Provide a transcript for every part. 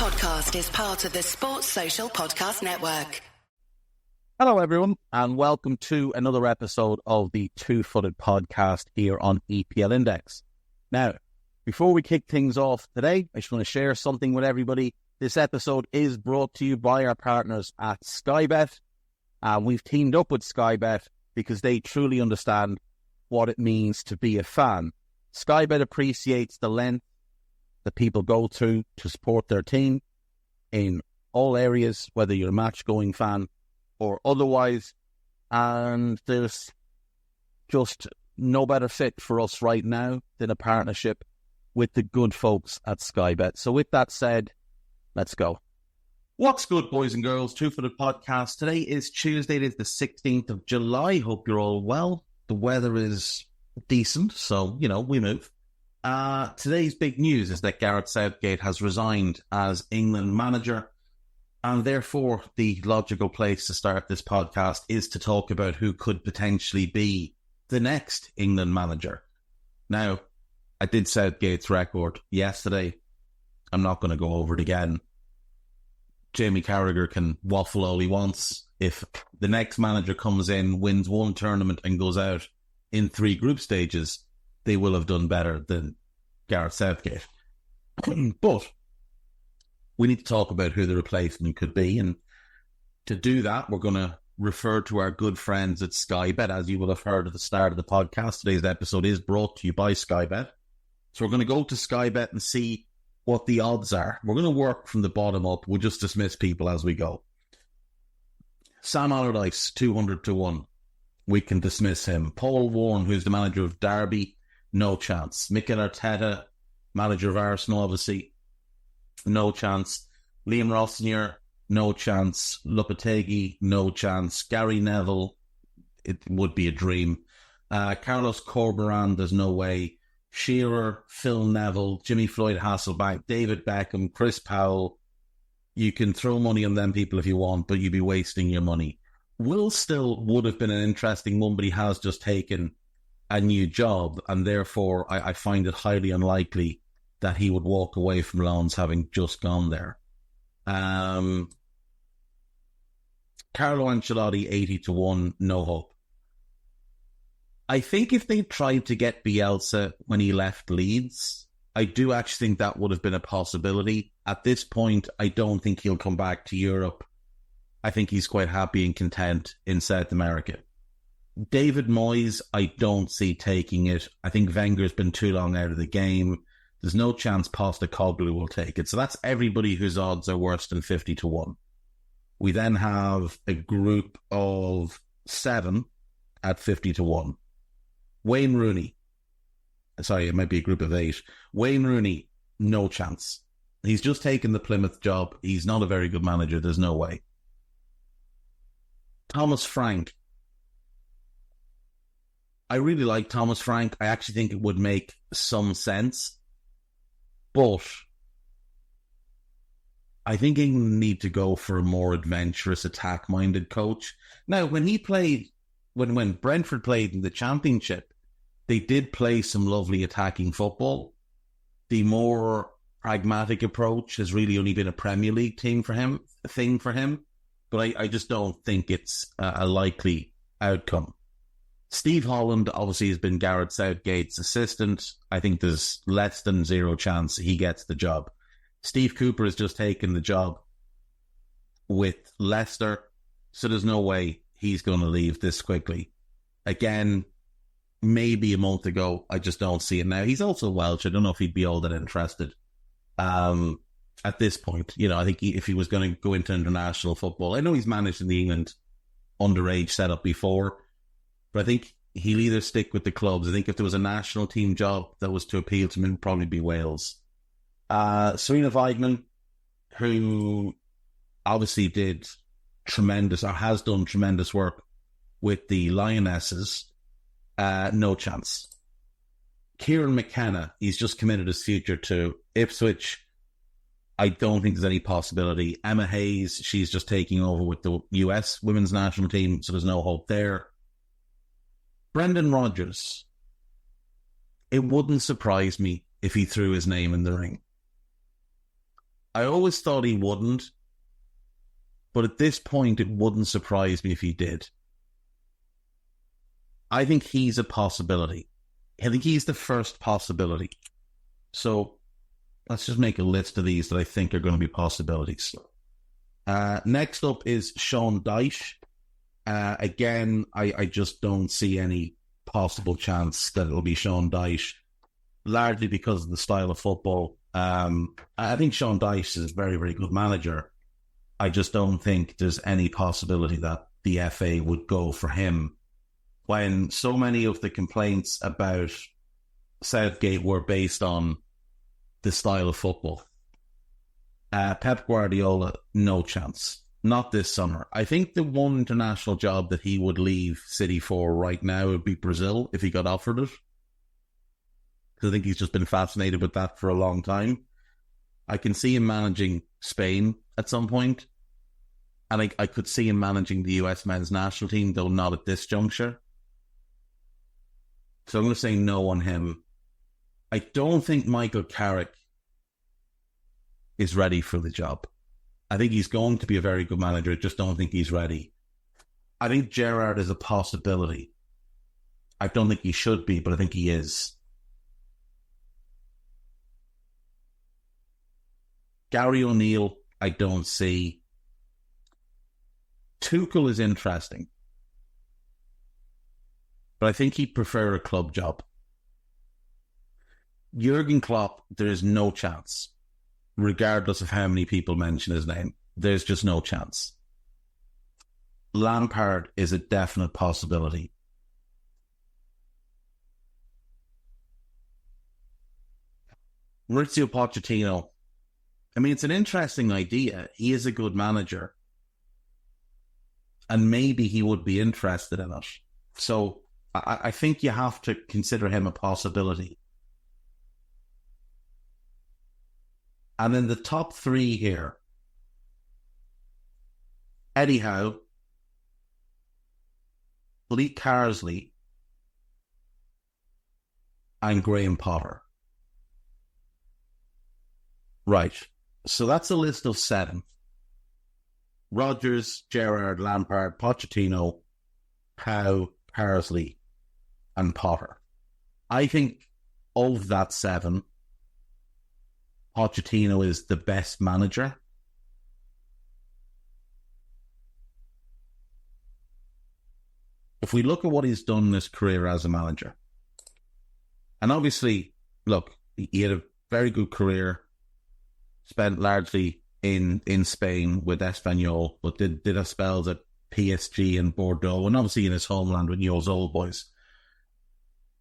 podcast is part of the Sports Social Podcast Network. Hello, everyone, and welcome to another episode of the Two-Footed Podcast here on EPL Index. Now, before we kick things off today, I just want to share something with everybody. This episode is brought to you by our partners at Sky Bet. We've teamed up with Sky Bet because they truly understand what it means to be a fan. Sky Bet appreciates the length that people go through to support their team in all areas, whether you're a match-going fan or otherwise, and there's just no better fit for us right now than a partnership with the good folks at Sky Bet. So with that said, let's go. What's good, boys and girls? Two-Footed Podcast. Today is Tuesday. It is the 16th of July. Hope you're all well. The weather is decent, so, we move. Today's big news is that Gareth Southgate has resigned as England manager, and therefore the logical place to start this podcast is to talk about who could potentially be the next England manager. Now, I did Southgate's record yesterday. I'm not going to go over it again. Jamie Carragher can waffle all he wants. If the next manager comes in, wins one tournament and goes out in 3 group stages, they will have done better than Gareth Southgate. But we need to talk about who the replacement could be. And to do that, we're going to refer to our good friends at Sky Bet. As you will have heard at the start of the podcast, today's episode is brought to you by Sky Bet. So we're going to go to Sky Bet and see what the odds are. We're going to work from the bottom up. We'll just dismiss people as we go. Sam Allardyce, 200 to 1. We can dismiss him. Paul Warne, who's the manager of Derby, no chance. Mikel Arteta, manager of Arsenal, obviously, no chance. Liam Rossinier, no chance. Lopetegui, no chance. Gary Neville, it would be a dream. Carlos Corberán, there's no way. Shearer, Phil Neville, Jimmy Floyd Hasselbank, David Beckham, Chris Powell. You can throw money on them people if you want, but you'd be wasting your money. Will Still would have been an interesting one, but he has just taken a new job, and therefore I find it highly unlikely that he would walk away from loans having just gone there. Carlo Ancelotti, 80 to 1, no hope. I think if they tried to get Bielsa when he left Leeds, I do actually think that would have been a possibility. At this point, I don't think he'll come back to Europe. I think he's quite happy and content in South America. David Moyes, I don't see taking it. I think Wenger's been too long out of the game. There's no chance Postecoglou will take it. So that's everybody whose odds are worse than 50 to 1. We then have a group of 7 at 50 to 1. Wayne Rooney. Sorry, it might be a group of 8. Wayne Rooney, no chance. He's just taken the Plymouth job. He's not a very good manager. There's no way. Thomas Frank. I really like Thomas Frank. I actually think it would make some sense. But I think England need to go for a more adventurous, attack-minded coach. Now, when Brentford played in the Championship, they did play some lovely attacking football. The more pragmatic approach has really only been a Premier League thing for him. But I just don't think it's a likely outcome. Steve Holland obviously has been Gareth Southgate's assistant. I think there's less than 0 chance he gets the job. Steve Cooper has just taken the job with Leicester, so there's no way he's going to leave this quickly. Again, maybe a month ago, I just don't see it now. He's also Welsh. I don't know if he'd be all that interested. At this point, I think if he was going to go into international football, I know he's managed in the England underage setup before, but I think he'll either stick with the clubs. I think if there was a national team job that was to appeal to him, it would probably be Wales. Serena Weigman, who obviously did tremendous, or has done tremendous work with the Lionesses, no chance. Kieran McKenna, he's just committed his future to Ipswich. I don't think there's any possibility. Emma Hayes, she's just taking over with the US women's national team, so there's no hope there. Brendan Rodgers, it wouldn't surprise me if he threw his name in the ring. I always thought he wouldn't, but at this point, it wouldn't surprise me if he did. I think he's a possibility. I think he's the first possibility. So let's just make a list of these that I think are going to be possibilities. Next up is Sean Dyche. Again, I just don't see any possible chance that it'll be Sean Dyche, largely because of the style of football. I think Sean Dyche is a very, very good manager. I just don't think there's any possibility that the FA would go for him when so many of the complaints about Southgate were based on the style of football. Pep Guardiola, no chance. Not this summer. I think the one international job that he would leave City for right now would be Brazil, if he got offered it. Because I think he's just been fascinated with that for a long time. I can see him managing Spain at some point. And I could see him managing the US men's national team, though not at this juncture. So I'm going to say no on him. I don't think Michael Carrick is ready for the job. I think he's going to be a very good manager. I just don't think he's ready. I think Gerrard is a possibility. I don't think he should be, but I think he is. Gary O'Neill, I don't see. Tuchel is interesting, but I think he'd prefer a club job. Jurgen Klopp, there is no chance, regardless of how many people mention his name. There's just no chance. Lampard is a definite possibility. Maurizio Pochettino, I mean, it's an interesting idea. He is a good manager. And maybe he would be interested in it. So I think you have to consider him a possibility. And then the top three here: Eddie Howe, Lee Carsley, and Graham Potter. Right. So that's a list of 7. Rodgers, Gerrard, Lampard, Pochettino, Howe, Carsley, and Potter. I think of that 7, Pochettino is the best manager. If we look at what he's done in his career as a manager, and obviously, look, he had a very good career, spent largely in Spain with Espanyol, but did have spells at PSG and Bordeaux, and obviously in his homeland with Newell's Old Boys.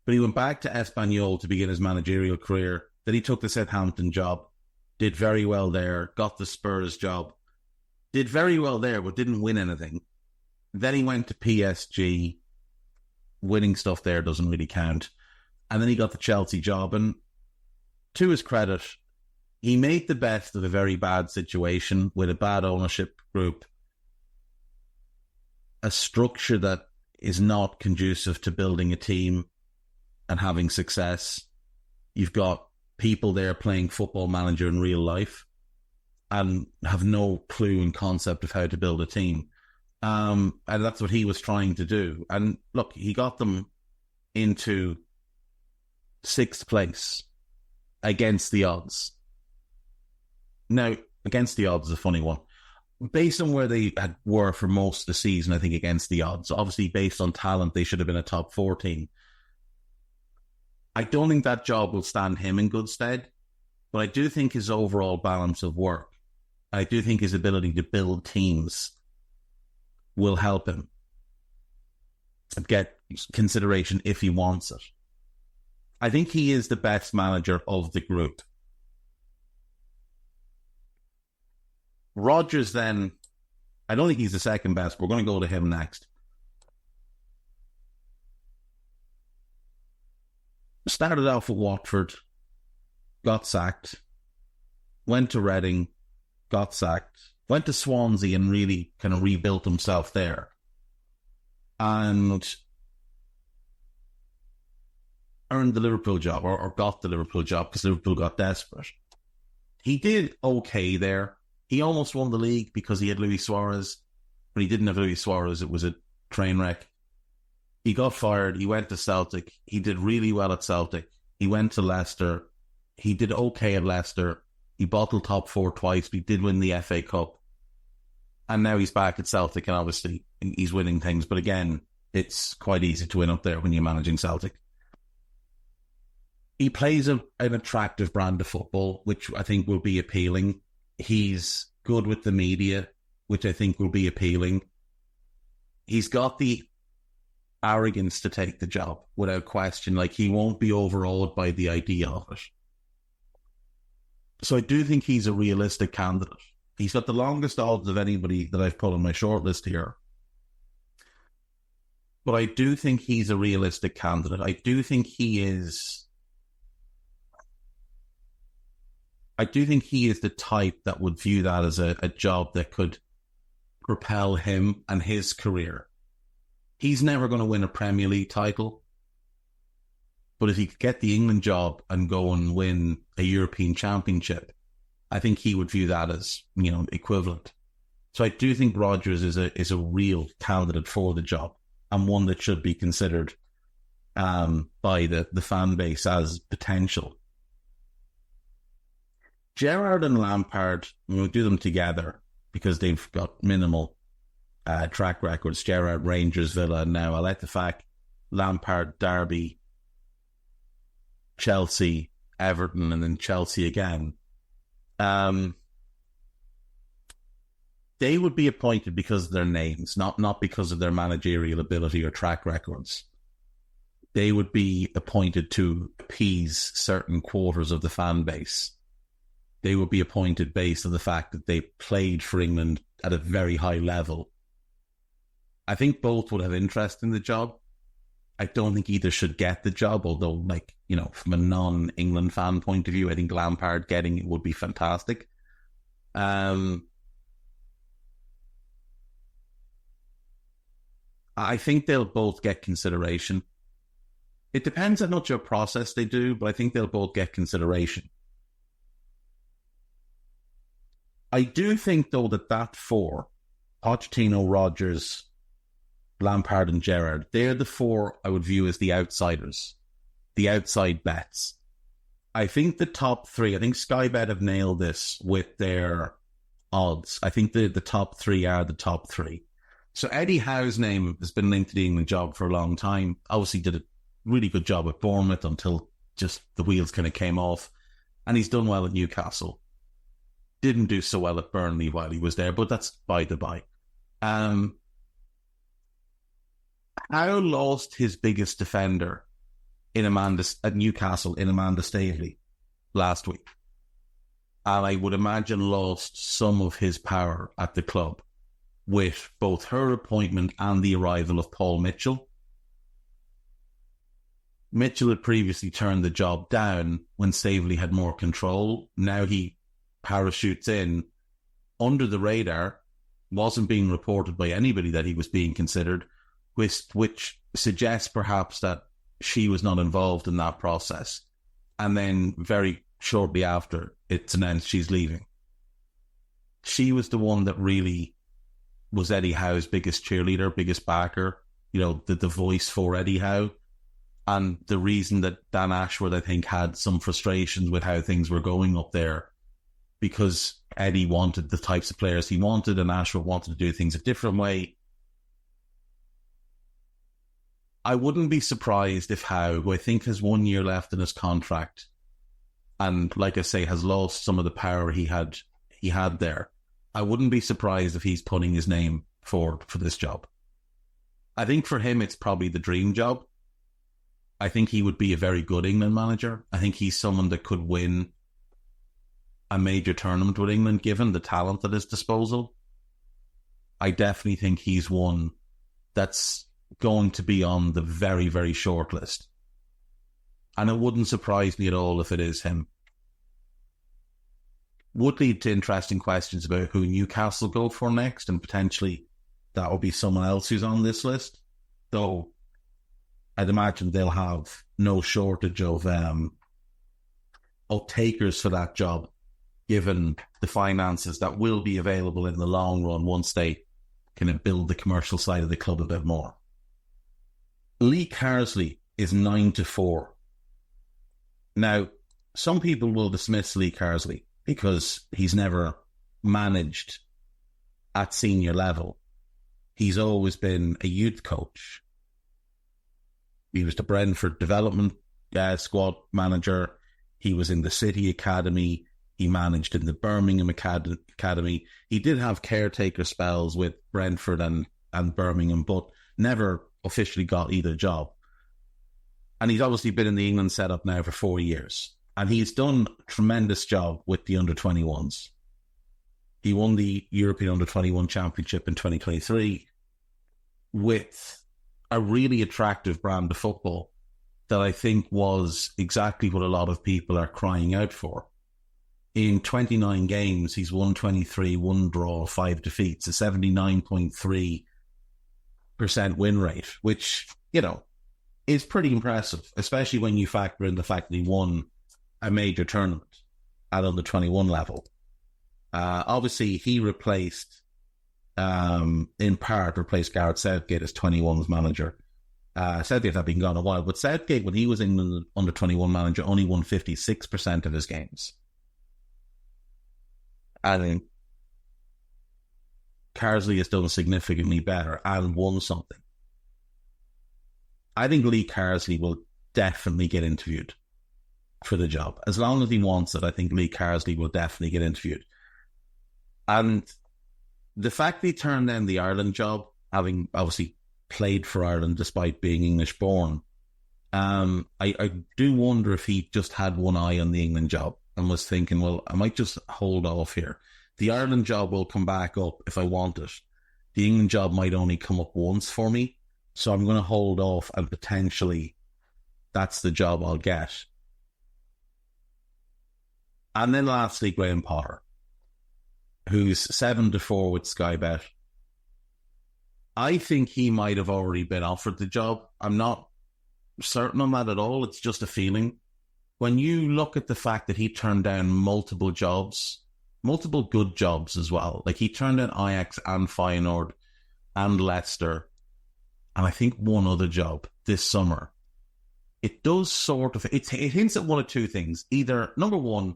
But he went back to Espanyol to begin his managerial career. Then he took the Southampton job, did very well there, got the Spurs job, did very well there, but didn't win anything. Then he went to PSG. Winning stuff there doesn't really count. And then he got the Chelsea job, and to his credit, he made the best of a very bad situation with a bad ownership group, a structure that is not conducive to building a team and having success. You've got people there playing football manager in real life and have no clue and concept of how to build a team. And that's what he was trying to do. And look, he got them into 6th place against the odds. Now, against the odds is a funny one. Based on where they were for most of the season, I think against the odds. Obviously, based on talent, they should have been a top 4 team. I don't think that job will stand him in good stead, but I do think his overall balance of work, I do think his ability to build teams will help him get consideration if he wants it. I think he is the best manager of the group. Rodgers, then, I don't think he's the second best. We're going to go to him next. Started off with Watford, got sacked, went to Reading, got sacked, went to Swansea and really kind of rebuilt himself there. And earned the Liverpool job, or got the Liverpool job because Liverpool got desperate. He did okay there. He almost won the league because he had Luis Suarez, but he didn't have Luis Suarez. It was a train wreck. He got fired. He went to Celtic. He did really well at Celtic. He went to Leicester. He did okay at Leicester. He bottled top four twice, but he did win the FA Cup. And now he's back at Celtic, and obviously he's winning things. But again, it's quite easy to win up there when you're managing Celtic. He plays an attractive brand of football, which I think will be appealing. He's good with the media, which I think will be appealing. He's got the arrogance to take the job without question. Like, he won't be overawed by the idea of it. So I do think he's a realistic candidate. He's got the longest odds of anybody that I've put on my shortlist here. But I do think he's a realistic candidate. I do think he is the type that would view that as a job that could propel him and his career. He's never going to win a Premier League title. But if he could get the England job and go and win a European Championship, I think he would view that as, equivalent. So I do think Rodgers is a real candidate for the job, and one that should be considered by the fan base as potential. Gerrard and Lampard, we'll do them together because they've got minimal track records. Gerrard, Rangers, Villa, now Al-Ettifaq, Lampard, Derby, Chelsea, Everton, and then Chelsea again. They would be appointed because of their names, not because of their managerial ability or track records. They would be appointed to appease certain quarters of the fan base. They would be appointed based on the fact that they played for England at a very high level. I think both would have interest in the job. I don't think either should get the job, although, from a non-England fan point of view, I think Lampard getting it would be fantastic. I think they'll both get consideration. It depends on what your process they do, but I think they'll both get consideration. I do think, though, that four, Pochettino, Rodgers, Lampard and Gerrard, they're the four I would view as the outsiders, the outside bets. I think the top three, I think Sky Bet have nailed this with their odds. I think the top three are the top three. So Eddie Howe's name has been linked to the England job for a long time. Obviously did a really good job at Bournemouth until just the wheels kind of came off. And he's done well at Newcastle. Didn't do so well at Burnley while he was there, but that's by the by. Howe lost his biggest defender at Newcastle in Amanda Stavely last week. And I would imagine lost some of his power at the club with both her appointment and the arrival of Paul Mitchell. Mitchell had previously turned the job down when Stavely had more control. Now he parachutes in under the radar, wasn't being reported by anybody that he was being considered, which suggests perhaps that she was not involved in that process. And then very shortly after, it's announced she's leaving. She was the one that really was Eddie Howe's biggest cheerleader, biggest backer, the voice for Eddie Howe. And the reason that Dan Ashworth, I think, had some frustrations with how things were going up there, because Eddie wanted the types of players he wanted and Ashworth wanted to do things a different way. I wouldn't be surprised if Howe, who I think has 1 year left in his contract, and like I say, has lost some of the power he had there, I wouldn't be surprised if he's putting his name forward for this job. I think for him, it's probably the dream job. I think he would be a very good England manager. I think he's someone that could win a major tournament with England, given the talent at his disposal. I definitely think he's one that's going to be on the very, very short list. And it wouldn't surprise me at all if it is him. Would lead to interesting questions about who Newcastle go for next, and potentially that will be someone else who's on this list. Though I'd imagine they'll have no shortage of takers for that job given the finances that will be available in the long run once they kind of build the commercial side of the club a bit more. Lee Carsley is 9-4. Now, some people will dismiss Lee Carsley because he's never managed at senior level. He's always been a youth coach. He was the Brentford development squad manager. He was in the City Academy. He managed in the Birmingham Academy. He did have caretaker spells with Brentford and Birmingham, but never officially got either job. And he's obviously been in the England setup now for 4 years. And he's done a tremendous job with the under-21s. He won the European Under-21 Championship in 2023 with a really attractive brand of football that I think was exactly what a lot of people are crying out for. In 29 games, he's won 23, 1 draw, 5 defeats, a 79.3% win rate, which, you know, is pretty impressive, especially when you factor in the fact that he won a major tournament at under-21 level. Obviously, he replaced Gareth Southgate as 21's manager. Southgate had been gone a while, but Southgate, when he was England under-21 manager, only won 56% of his games. And Carsley has done significantly better and won something. I think Lee Carsley will definitely get interviewed for the job. As long as he wants it, I think Lee Carsley will definitely get interviewed. And the fact that he turned down the Ireland job, having obviously played for Ireland despite being English-born, I do wonder if he just had one eye on the England job and was thinking, well, I might just hold off here. The Ireland job will come back up if I want it. The England job might only come up once for me, so I'm going to hold off and potentially that's the job I'll get. And then lastly, Graham Potter, who's 7-4 with Sky Bet. I think he might have already been offered the job. I'm not certain on that at all. It's just a feeling. When you look at the fact that he turned down multiple jobs, multiple good jobs as well, like he turned down Ajax and Feyenoord and Leicester, and I think one other job this summer. It does sort of, it hints at one of two things. Either, number one,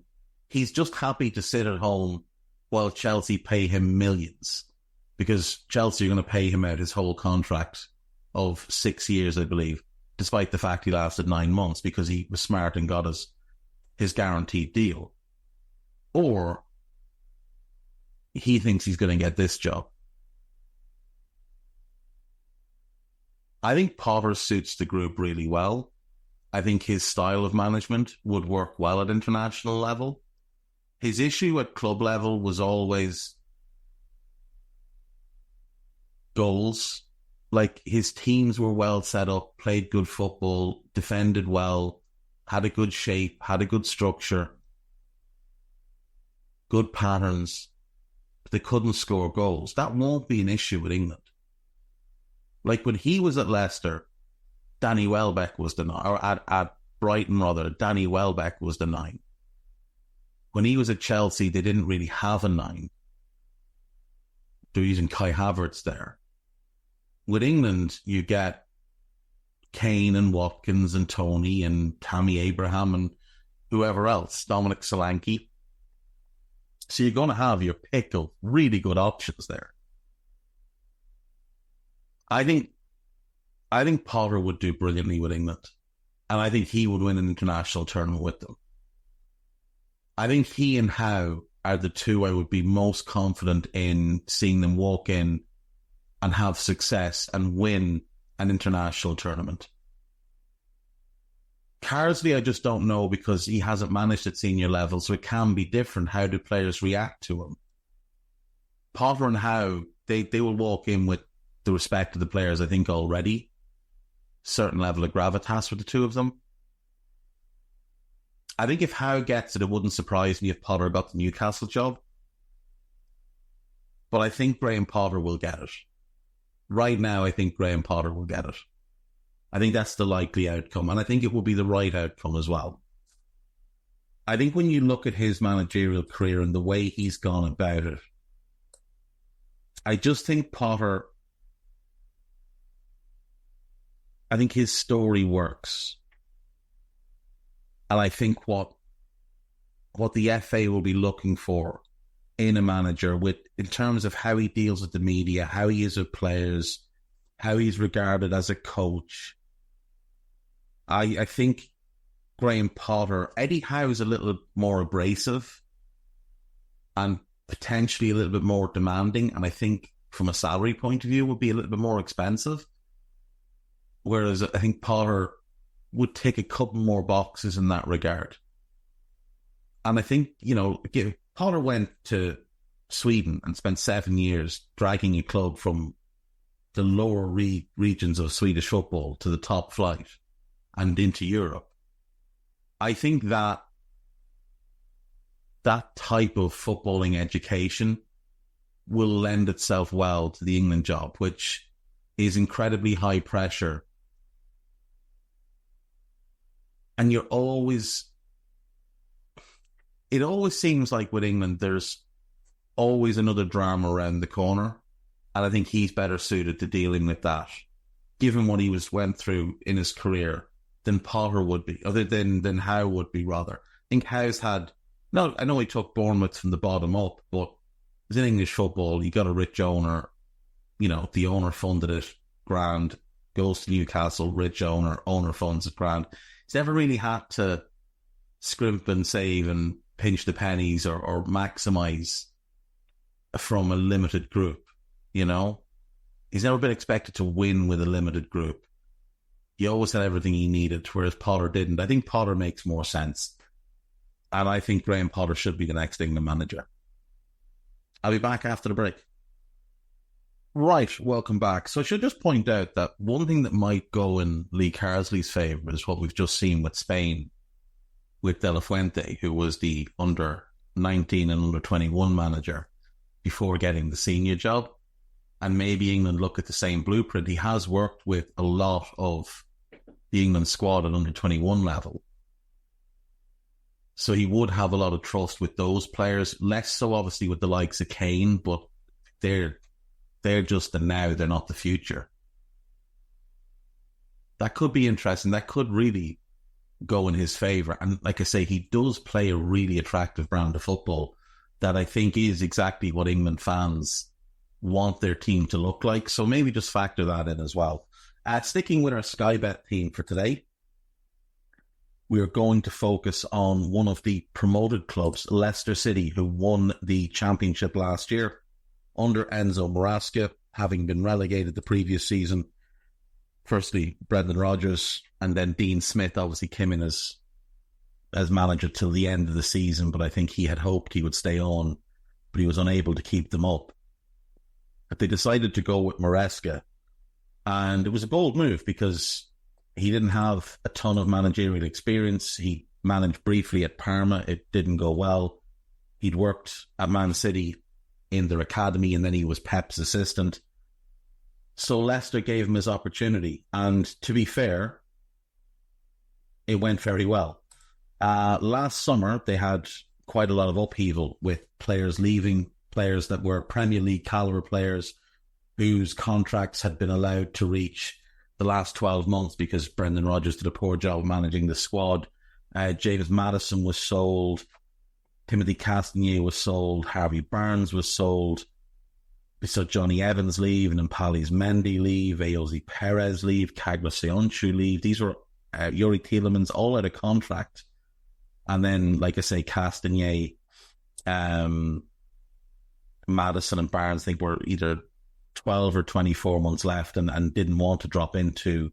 he's just happy to sit at home while Chelsea pay him millions, because Chelsea are going to pay him out his whole contract of 6 years, I believe, despite the fact he lasted 9 months because he was smart and got his guaranteed deal. Or he thinks he's going to get this job. I think Potter suits the group really well. I think his style of management would work well at international level. His issue at club level was always goals. Like, his teams were well set up, played good football, defended well, had a good shape, had a good structure, good patterns, but they couldn't score goals. That won't be an issue with England. Like, when he was at Leicester, Danny Welbeck was the 9, or at Brighton rather, Danny Welbeck was the 9. When he was at Chelsea, they didn't really have a 9. They're using Kai Havertz there. With England, you get Kane and Watkins and Tony and Tammy Abraham and whoever else, Dominic Solanke. So you're going to have your pick of really good options there. I think Potter would do brilliantly with England, and I think he would win an international tournament with them. I think he and Howe are the two I would be most confident in seeing them walk in and have success and win an international tournament. Carsley, I just don't know, because he hasn't managed at senior level, so it can be different. How do players react to him? Potter and Howe, they will walk in with the respect of the players, I think, already. Certain level of gravitas with the two of them. I think if Howe gets it, it wouldn't surprise me if Potter got the Newcastle job. But I think Graham Potter will get it. Right now, I think Graham Potter will get it. I think that's the likely outcome, and I think it will be the right outcome as well. I think when you look at his managerial career and the way he's gone about it, I just think Potter, I think his story works. And I think what the FA will be looking for in a manager in terms of how he deals with the media, how he is with players, how he's regarded as a coach. I think Graham Potter, Eddie Howe's a little more abrasive and potentially a little bit more demanding, and I think from a salary point of view would be a little bit more expensive. Whereas I think Potter would tick a couple more boxes in that regard. And I think, Potter went to Sweden and spent 7 years dragging a club from the lower regions of Swedish football to the top flight and into Europe. I think that type of footballing education will lend itself well to the England job, which is incredibly high pressure. And it always seems like with England, there's always another drama around the corner. And I think he's better suited to dealing with that, given what he went through in his career, than Potter would be, other than Howe would be, rather. I think Howe's I know he took Bournemouth from the bottom up, but as in English football, you got a rich owner, the owner funded it, grand, goes to Newcastle, rich owner funds it, grand. He's never really had to scrimp and save and pinch the pennies or maximise from a limited group, He's never been expected to win with a limited group. He always had everything he needed, whereas Potter didn't. I think Potter makes more sense. And I think Graham Potter should be the next England manager. I'll be back after the break. Right, welcome back. So I should just point out that one thing that might go in Lee Carsley's favour is what we've just seen with Spain, with De La Fuente, who was the under-19 and under-21 manager before getting the senior job. And maybe England look at the same blueprint. He has worked with a lot of the England squad at under-21 level. So he would have a lot of trust with those players. Less so, obviously, with the likes of Kane, but they're just the now, they're not the future. That could be interesting. That could really go in his favour. And like I say, he does play a really attractive brand of football that I think is exactly what England fans want their team to look like. So maybe just factor that in as well. Sticking with our Sky Bet theme for today, we are going to focus on one of the promoted clubs, Leicester City, who won the championship last year under Enzo Maresca, having been relegated the previous season. Firstly, Brendan Rodgers, and then Dean Smith obviously came in as manager till the end of the season, but I think he had hoped he would stay on, but he was unable to keep them up. But they decided to go with Maresca, and it was a bold move because he didn't have a ton of managerial experience. He managed briefly at Parma. It didn't go well. He'd worked at Man City in their academy, and then he was Pep's assistant. So Leicester gave him his opportunity, and to be fair, it went very well. Last summer, they had quite a lot of upheaval with players leaving, players that were Premier League caliber players whose contracts had been allowed to reach the last 12 months because Brendan Rodgers did a poor job managing the squad. James Maddison was sold. Timothy Castagne was sold. Harvey Barnes was sold. We saw Johnny Evans leave, and then Palis Mendy leave, Ayoze Perez leave, Kagba Seonchu leave. These were Yuri Tielemans, all out of contract. And then, like I say, Castagne, Maddison and Barnes, I think were either 12 or 24 months left and didn't want to drop into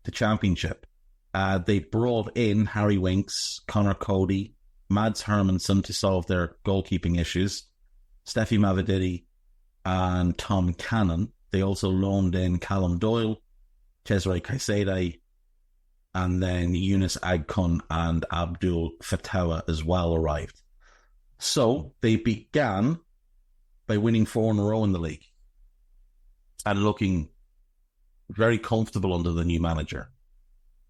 the championship. They brought in Harry Winks, Connor Cody, Mads Hermansson to solve their goalkeeping issues, Steffi Mavididi and Tom Cannon. They also loaned in Callum Doyle, Cesare Caicedo, and then Yunus Agkun and Abdul Fatawa as well arrived. So they began by winning 4 in a row in the league and looking very comfortable under the new manager.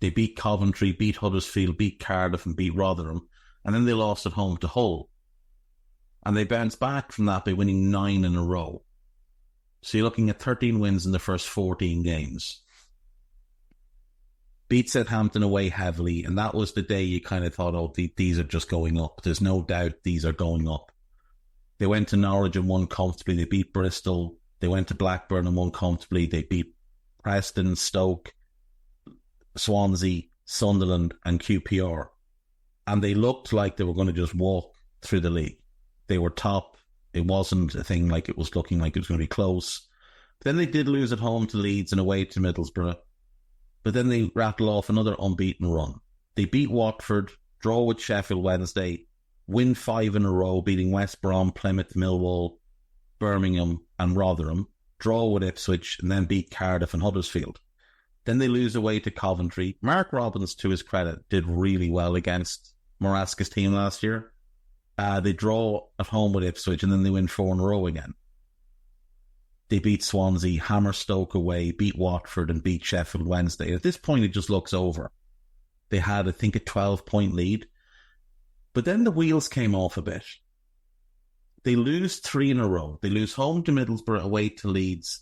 They beat Coventry, beat Huddersfield, beat Cardiff and beat Rotherham. and then they lost at home to Hull. And they bounced back from that by winning 9 in a row. So you're looking at 13 wins in the first 14 games. Beat Southampton away heavily, and that was the day you kind of thought, oh, these are just going up. There's no doubt these are going up. They went to Norwich and won comfortably. They beat Bristol. They went to Blackburn and won comfortably. They beat Preston, Stoke, Swansea, Sunderland and QPR. And they looked like they were going to just walk through the league. They were top. It wasn't a thing like it was looking like it was going to be close. Then they did lose at home to Leeds and away to Middlesbrough. But then they rattle off another unbeaten run. They beat Watford, draw with Sheffield Wednesday, win 5 in a row, beating West Brom, Plymouth, Millwall, Birmingham and Rotherham, draw with Ipswich, and then beat Cardiff and Huddersfield. Then they lose away to Coventry. Mark Robbins, to his credit, did really well against Moraska's team last year. They draw at home with Ipswich, and then they win 4 in a row again. They beat Swansea, hammer Stoke away, beat Watford and beat Sheffield Wednesday. At this point, it just looks over. They had, I think, a 12-point lead. But then the wheels came off a bit. They lose 3 in a row. They lose home to Middlesbrough, away to Leeds,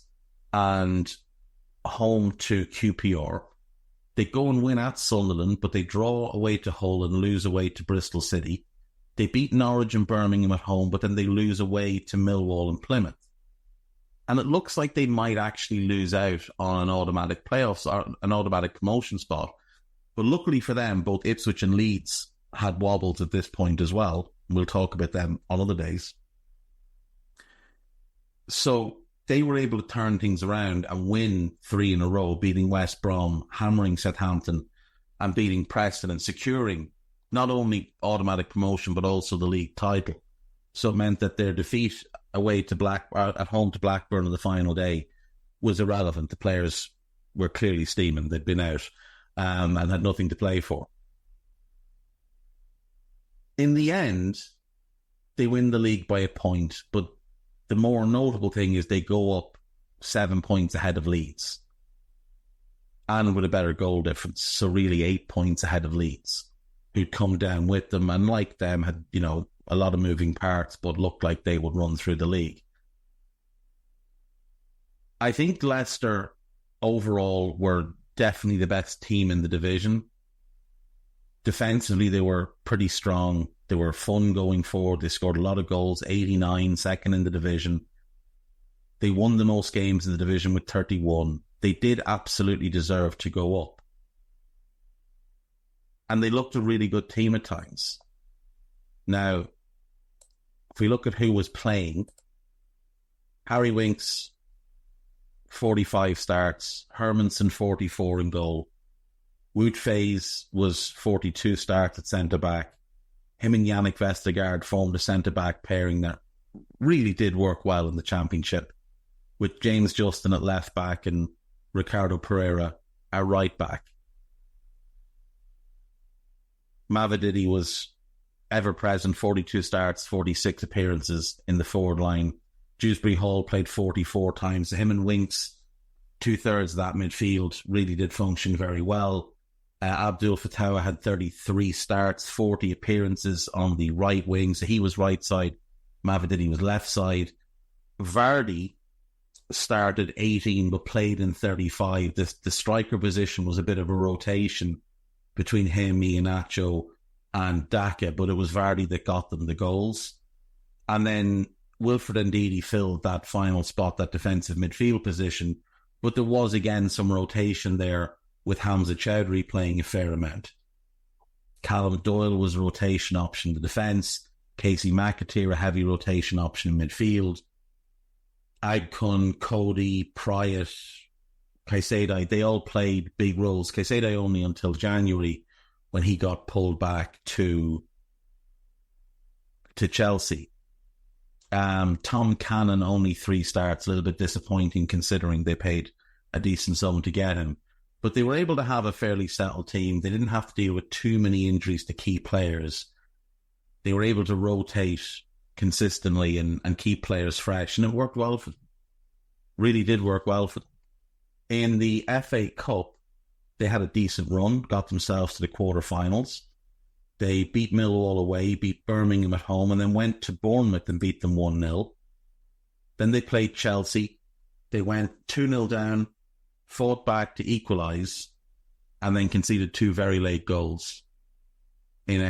and home to QPR. They go and win at Sunderland, but they draw away to Hull and lose away to Bristol City. They beat Norwich and Birmingham at home, but then they lose away to Millwall and Plymouth. And it looks like they might actually lose out on an automatic playoffs or an automatic promotion spot. But luckily for them, both Ipswich and Leeds had wobbles at this point as well. We'll talk about them on other days. So they were able to turn things around and win 3 in a row, beating West Brom, hammering Southampton, and beating Preston and securing not only automatic promotion but also the league title. So it meant that their defeat away to at home to Blackburn on the final day was irrelevant. The players were clearly steaming. They'd been out and had nothing to play for. In the end, they win the league by a point, but the more notable thing is they go up 7 points ahead of Leeds and with a better goal difference. So really 8 points ahead of Leeds, who'd come down with them and like them had, a lot of moving parts, but looked like they would run through the league. I think Leicester overall were definitely the best team in the division. Defensively, they were pretty strong. They were fun going forward. They scored a lot of goals, 89, second in the division. They won the most games in the division with 31. They did absolutely deserve to go up. And they looked a really good team at times. Now, if we look at who was playing, Harry Winks, 45 starts, Hermansen, 44 in goal. Wout Faes was 42 starts at centre-back. Him and Yannick Vestergaard formed a centre-back pairing that really did work well in the Championship, with James Justin at left-back and Ricardo Pereira at right-back. Mavididi was ever-present, 42 starts, 46 appearances in the forward line. Dewsbury Hall played 44 times. So him and Winks, 2/3 of that midfield, really did function very well. Abdul Fatawa had 33 starts, 40 appearances on the right wing. So he was right side. Mavididi was left side. Vardy started 18 but played in 35. The striker position was a bit of a rotation between him, Iheanacho and Daka, but it was Vardy that got them the goals. And then Wilfred Ndidi filled that final spot, that defensive midfield position. But there was again some rotation there with Hamza Chowdhury playing a fair amount. Callum Doyle was a rotation option in the defence. Casey McAteer, a heavy rotation option in midfield. Agkun, Cody, Pryatt, Caicedo, they all played big roles. Caicedo only until January when he got pulled back to Chelsea. Tom Cannon, only 3 starts, a little bit disappointing considering they paid a decent sum to get him. But they were able to have a fairly settled team. They didn't have to deal with too many injuries to key players. They were able to rotate consistently and keep players fresh, and it worked well for them. Really did work well for them. In the FA Cup, they had a decent run, got themselves to the quarterfinals. They beat Millwall away, beat Birmingham at home, and then went to Bournemouth and beat them 1-0. Then they played Chelsea. They went 2-0 down, fought back to equalise, and then conceded 2 very late goals in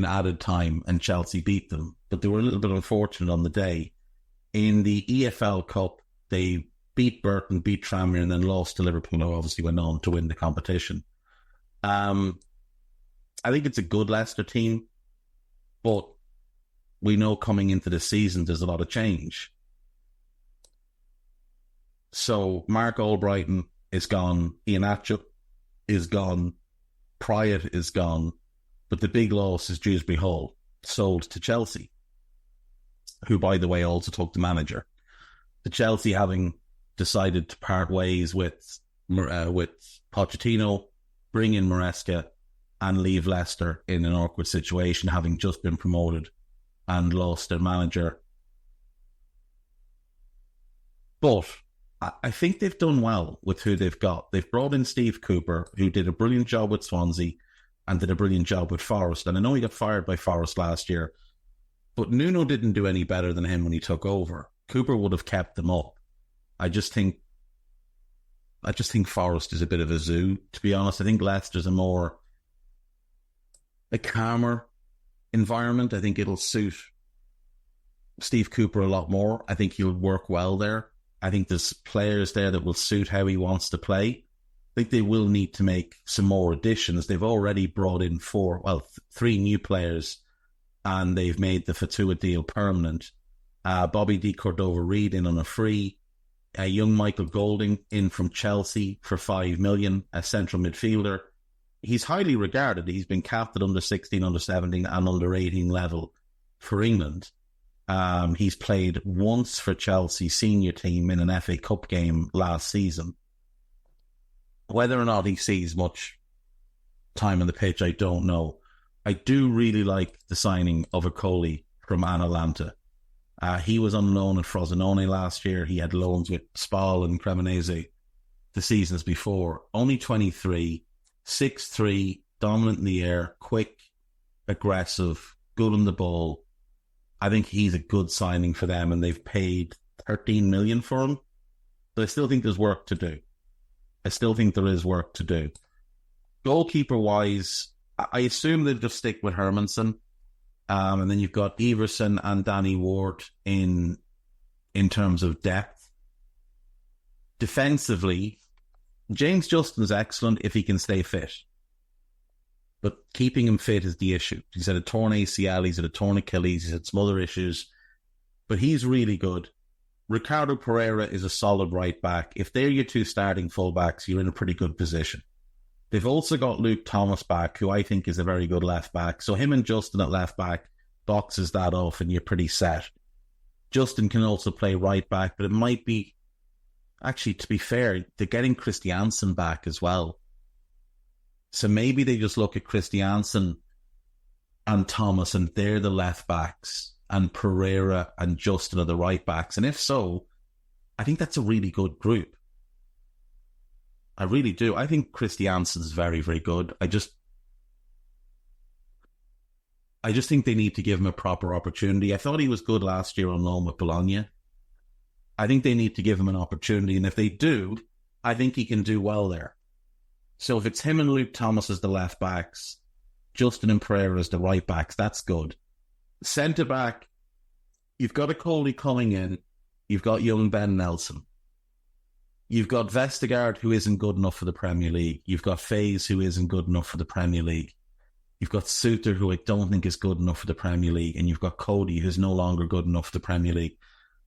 added time, and Chelsea beat them. But they were a little bit unfortunate on the day. In the EFL Cup, they beat Burton, beat Tranmere, and then lost to Liverpool, who obviously went on to win the competition. I think it's a good Leicester team, but we know coming into the season there's a lot of change. So Mark Albrighton is gone, Iheanacho is gone, Pryor is gone, but the big loss is Dewsbury Hall, sold to Chelsea, who, by the way, also took the manager. The Chelsea having decided to part ways with Pochettino, bring in Maresca, and leave Leicester in an awkward situation, having just been promoted and lost their manager. But I think they've done well with who they've got. They've brought in Steve Cooper, who did a brilliant job with Swansea and did a brilliant job with Forest. And I know he got fired by Forest last year, but Nuno didn't do any better than him when he took over. Cooper would have kept them up. I just think Forest is a bit of a zoo, to be honest. I think Leicester's a calmer environment. I think it'll suit Steve Cooper a lot more. I think he'll work well there. I think there's players there that will suit how he wants to play. I think they will need to make some more additions. They've already brought in 3 new players, and they've made the Fatua deal permanent. Bobby D. Cordova-Reid in on a free. A young Michael Golding in from Chelsea for $5 million, a central midfielder. He's highly regarded. He's been capped at under 16, under 17 and under 18 level for England. He's played once for Chelsea senior team in an FA Cup game last season. Whether or not he sees much time on the pitch, I don't know. I do really like the signing of Okoli from Atalanta. He was on loan at Frosinone last year. He had loans with Spal and Cremonese the seasons before. Only 23, 6'3", dominant in the air, quick, aggressive, good on the ball. I think he's a good signing for them, and they've paid $13 million for him. But I still think there's work to do. I still think there is work to do. Goalkeeper-wise, I assume they'll just stick with Hermansen. And then you've got Everson and Danny Ward in terms of depth. Defensively, James Justin's excellent if he can stay fit. But keeping him fit is the issue. He's had a torn ACL, he's had a torn Achilles, he's had some other issues. But he's really good. Ricardo Pereira is a solid right back. If they're your 2 starting fullbacks, you're in a pretty good position. They've also got Luke Thomas back, who I think is a very good left back. So him and Justin at left back boxes that off and you're pretty set. Justin can also play right back, but it might be... Actually, to be fair, they're getting Christiansen back as well. So maybe they just look at Christiansen and Thomas and they're the left backs and Pereira and Justin are the right backs. And if so, I think that's a really good group. I really do. I think Christiansen's very, very good. I just think they need to give him a proper opportunity. I thought he was good last year on loan with Bologna. I think they need to give him an opportunity. And if they do, I think he can do well there. So if it's him and Luke Thomas as the left backs, Justin and Pereira as the right backs, that's good. Centre back, you've got a Coley coming in. You've got young Ben Nelson. You've got Vestergaard, who isn't good enough for the Premier League. You've got Faze, who isn't good enough for the Premier League. You've got Suter, who I don't think is good enough for the Premier League. And you've got Cody, who's no longer good enough for the Premier League.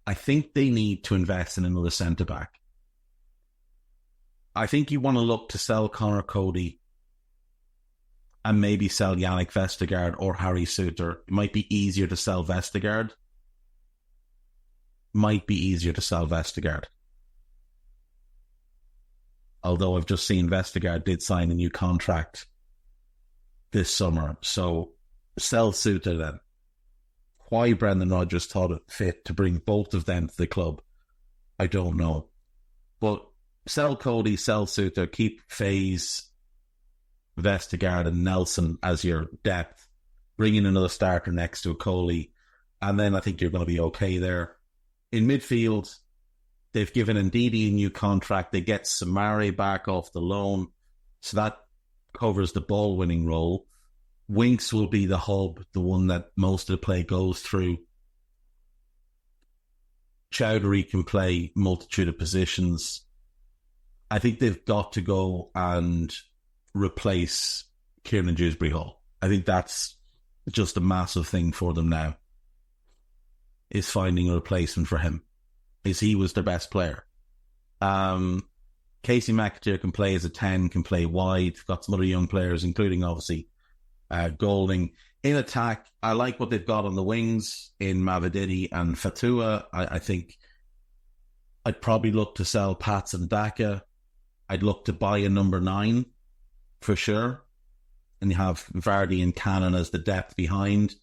I think they need to invest in another centre-back. I think you want to look to sell Connor Cody and maybe sell Yannick Vestergaard or Harry Suter. It might be easier to sell Vestergaard. Although I've just seen Vestergaard did sign a new contract this summer. So sell Suter then. Why Brendan Rodgers thought it fit to bring both of them to the club, I don't know. But sell Cody, sell Suter, keep Faze, Vestergaard and Nelson as your depth. bring in another starter next to a Coley, and then I think you're going to be okay there. In midfield, they've given Ndidi a new contract. They get Samari back off the loan, so that covers the ball-winning role. Winks will be the hub, the one that most of the play goes through. Chowdhury can play multitude of positions. I think they've got to go and replace Kieran Dewsbury-Hall. I think that's just a massive thing for them now, is finding a replacement for him, is he was their best player. Casey McAteer can play as a 10, can play wide, got some other young players, including obviously Golding. In attack, I like what they've got on the wings in Mavididi and Fatua. I think I'd probably look to sell Pats and Daka. I'd look to buy a number 9 for sure. And you have Vardy and Cannon as the depth behind.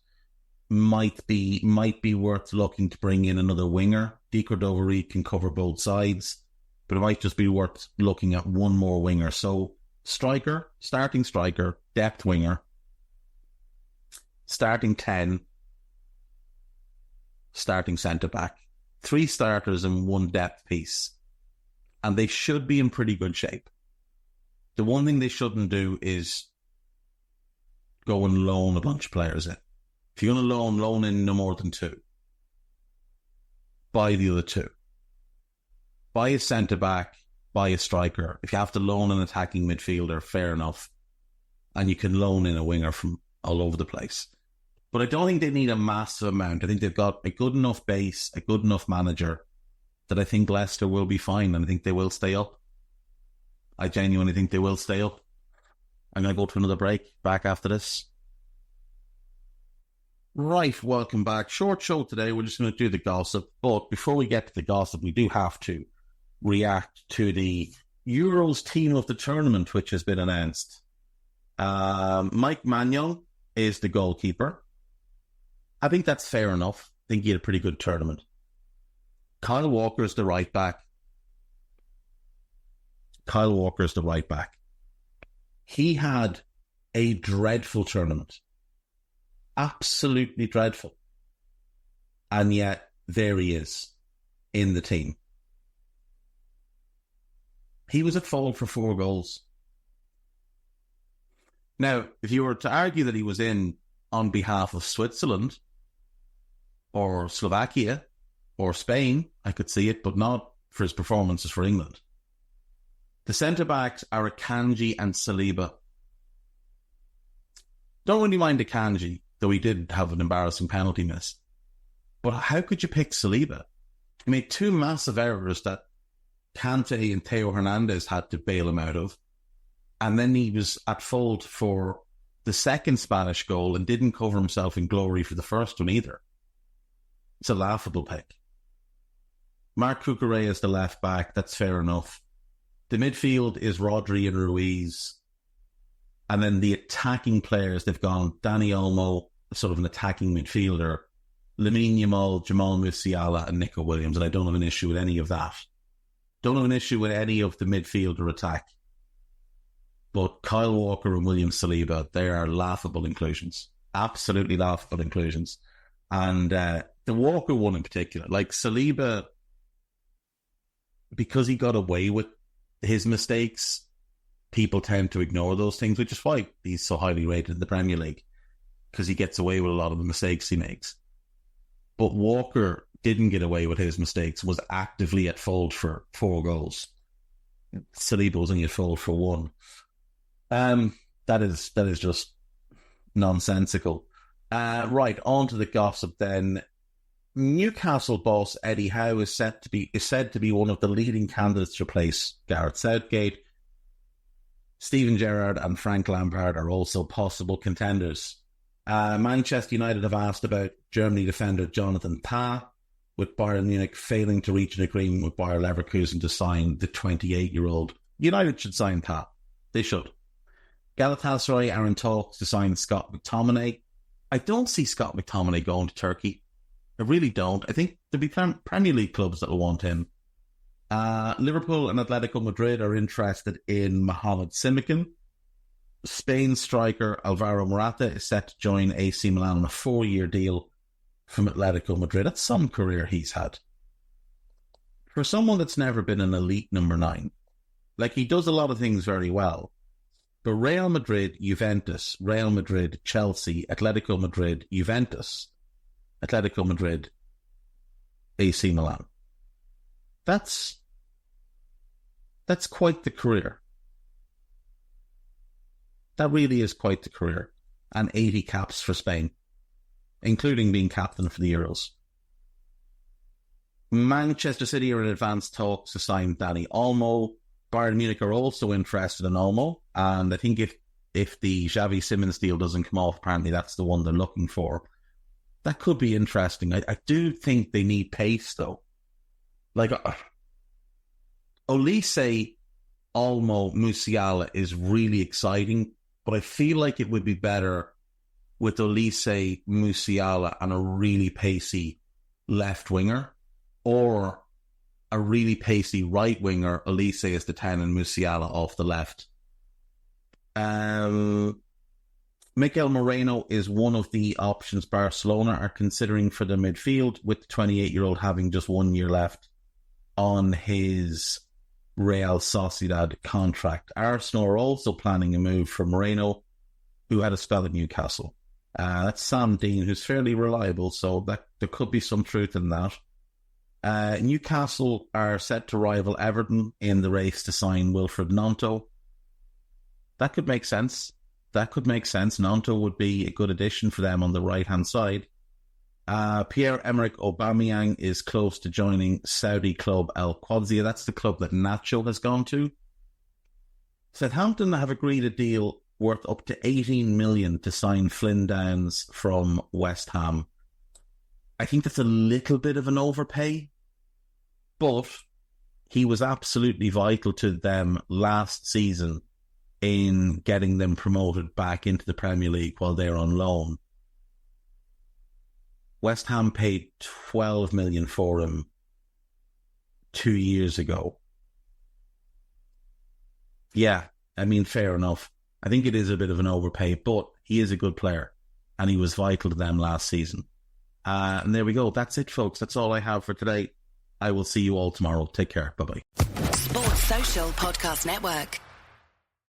Might be worth looking to bring in another winger. Di Cordova can cover both sides, but it might just be worth looking at one more winger. So striker, starting striker, depth winger, starting 10, starting centre-back, 3 starters and 1 depth piece. And they should be in pretty good shape. The one thing they shouldn't do is go and loan a bunch of players in. If you're going to loan in no more than 2. Buy the other 2. Buy a centre-back, buy a striker. If you have to loan an attacking midfielder, fair enough. And you can loan in a winger from all over the place. But I don't think they need a massive amount. I think they've got a good enough base, a good enough manager, that I think Leicester will be fine, and I think they will stay up. I genuinely think they will stay up. I'm going to go to another break, back after this. Right, welcome back. Short show today. We're just going to do the gossip. But before we get to the gossip, we do have to react to the Euros team of the tournament, which has been announced. Mike Maignan is the goalkeeper. I think that's fair enough. I think he had a pretty good tournament. Kyle Walker is the right back. He had a dreadful tournament. Absolutely dreadful. And yet, there he is in the team. He was at fault for 4 goals. Now, if you were to argue that he was in on behalf of Switzerland or Slovakia or Spain, I could see it, but not for his performances for England. The centre-backs are Akanji and Saliba. Don't really mind Akanji, though he did have an embarrassing penalty miss. But how could you pick Saliba? He made 2 massive errors that Kante and Theo Hernandez had to bail him out of. And then he was at fault for the second Spanish goal and didn't cover himself in glory for the first one either. It's a laughable pick. Marc Cucurella is the left back. That's fair enough. The midfield is Rodri and Ruiz. And then the attacking players, they've gone Dani Olmo, sort of an attacking midfielder, Lamine Yamal, Jamal Musiala, and Nico Williams. And I don't have an issue with any of that. Don't have an issue with any of the midfielder attack. But Kyle Walker and William Saliba, they are laughable inclusions. Absolutely laughable inclusions. And the Walker one in particular, like Saliba, because he got away with his mistakes, people tend to ignore those things, which is why he's so highly rated in the Premier League, because he gets away with a lot of the mistakes he makes. But Walker didn't get away with his mistakes, was actively at fault for 4 goals. Saliba was only at fault for 1. That is just nonsensical. Right, on to the gossip then. Newcastle boss Eddie Howe is said to be one of the leading candidates to replace Gareth Southgate. Steven Gerrard and Frank Lampard are also possible contenders. Manchester United have asked about Germany defender Jonathan Tah, with Bayern Munich failing to reach an agreement with Bayer Leverkusen to sign the 28-year-old. United should sign Tah. They should. Galatasaray are in talks to sign Scott McTominay. I don't see Scott McTominay going to Turkey. I really don't. I think there'll be Premier League clubs that will want him. Liverpool and Atletico Madrid are interested in Mohamed Simican. Spain striker Alvaro Morata is set to join AC Milan on a 4-year deal from Atletico Madrid. That's some career he's had. For someone that's never been an elite number 9, like, he does a lot of things very well. But Real Madrid, Juventus, Real Madrid, Chelsea, Atletico Madrid, Juventus, Atletico Madrid, AC Milan. That's quite the career. That really is quite the career. And 80 caps for Spain, including being captain for the Euros. Manchester City are in advanced talks to sign Dani Olmo. Bayern Munich are also interested in Olmo. And I think if the Xavi Simons deal doesn't come off, apparently that's the one they're looking for. That could be interesting. I do think they need pace, though. Like, Olise, Olmo, Musiala is really exciting, but I feel like it would be better with Olise, Musiala, and a really pacey left winger, or a really pacey right winger, Olise is the 10 and Musiala off the left. Mikel Moreno is one of the options Barcelona are considering for the midfield, with the 28-year-old having just 1 year left on his Real Sociedad contract. Arsenal are also planning a move for Moreno, who had a spell at Newcastle. That's Sam Dean, who's fairly reliable, so that there could be some truth in that. Newcastle are set to rival Everton in the race to sign Wilfred Gnonto. That could make sense. Gnonto would be a good addition for them on the right-hand side. Pierre-Emerick Aubameyang is close to joining Saudi club Al Qadsiya. That's the club that Nacho has gone to. Southampton have agreed a deal worth up to 18 million to sign Flynn Downs from West Ham. I think that's a little bit of an overpay, but he was absolutely vital to them last season in getting them promoted back into the Premier League while they're on loan. West Ham paid 12 million for him 2 years ago. Yeah, I mean, fair enough. I think it is a bit of an overpay, but he is a good player, and he was vital to them last season. And there we go. That's it, folks. That's all I have for today. I will see you all tomorrow. Take care. Bye-bye. Sports Social Podcast Network.